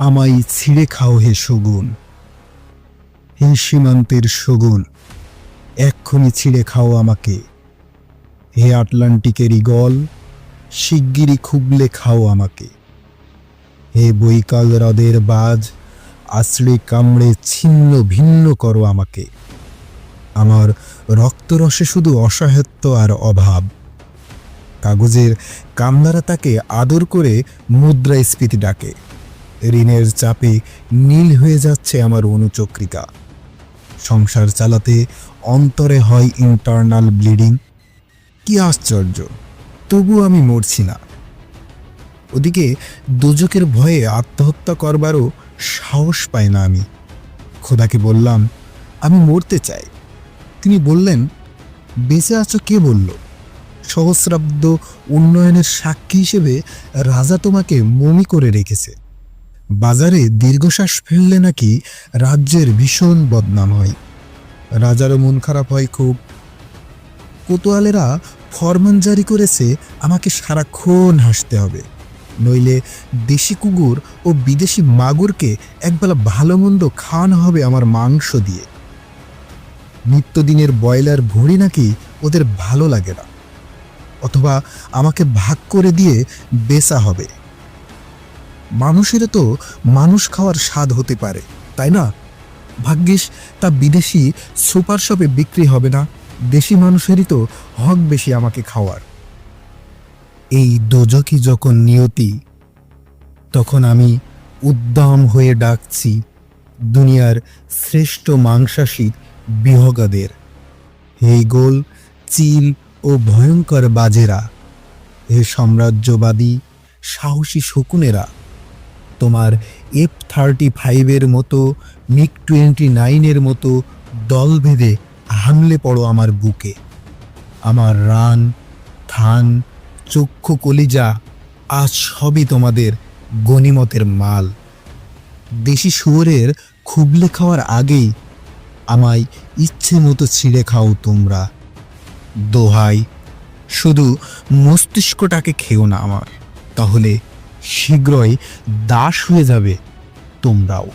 আমায় ছিঁড়ে খাও হে শগুন, হে সীমান্তের শগুন, এক্ষুনি ছিঁড়ে খাও আমাকে। হে আটলান্টিকের ঈগল, শিগগিরই খুবলে খাও আমাকে। হে বৈকাল হ্রদের বাজ, আছড়ে কামড়ে ছিন্ন ভিন্ন করো আমাকে। আমার রক্তরসে শুধু অসহায়ত্ব আর অভাব। কাগজের কামলারা তাকে আদর করে মুদ্রাস্ফীতি ডাকে। ঋণের চাপে নীল হয়ে যাচ্ছে আমার অনুচক্রিকা। সংসার চালাতে অন্তরে হয় ইন্টারনাল ব্লিডিং। কি আশ্চর্য, তবু আমি মরছি না। ওদিকে দোজকের ভয়ে আত্মহত্যা করবারও সাহস পাই না আমি। খোদাকে বললাম আমি মরতে চাই। তিনি বললেন, বেঁচে আছো কে বলল? সহস্রাব্দ উন্নয়নের সাক্ষী হিসেবে রাজা তোমাকে মমি করে রেখেছে। বাজারে দীর্ঘশ্বাস ফেললে নাকি রাজ্যের ভীষণ বদনাম হয়। রাজারও মন খারাপ হয় খুব। কোতোয়ালেরা ফরমান জারি করেছে আমাকে সারাক্ষণ হাসতে হবে, নইলে দেশি কুকুর ও বিদেশি মাগুরকে একবেলা ভালো মন্দ খাওয়ানো হবে আমার মাংস দিয়ে। নিত্যদিনের ব্রয়লার ভুঁড়ি নাকি ওদের ভালো লাগে না, অথবা আমাকে ভাগ করে দিয়ে বেচা হবে। মানুষেরও তো মানুষ খাওয়ার স্বাদ হতে পারে, তাই না? ভাগ্যিস তা বিদেশি সুপার শপে বিক্রি হবে না। দেশি মানুষেরই তো হক বেশি আমাকে খাওয়ার। এই দোজকি যখন নিয়তি, তখন আমি উদ্দাম হয়ে ডাকছি দুনিয়ার শ্রেষ্ঠ মাংসাশী বিহগাদের। হে গোল, চিল ও ভয়ঙ্কর বাজেরা, হে সাম্রাজ্যবাদী সাহসী শকুনেরা, তোমার F-35 মতো, MiG-29 মতো দল ভেদে হামলে পড়ো আমার বুকে। আমার রান, থান, চক্ষু, কলিজা আজ সবই তোমাদের গনিমতের মাল। দেশি শুয়োরের খুবলে খাওয়ার আগেই আমায় ইচ্ছে মতো ছিঁড়ে খাও তোমরা। দোহাই, শুধু মস্তিষ্কটাকে খেও না আমার, তাহলে শীঘ্রই দাস হয়ে যাবে তোমরাও।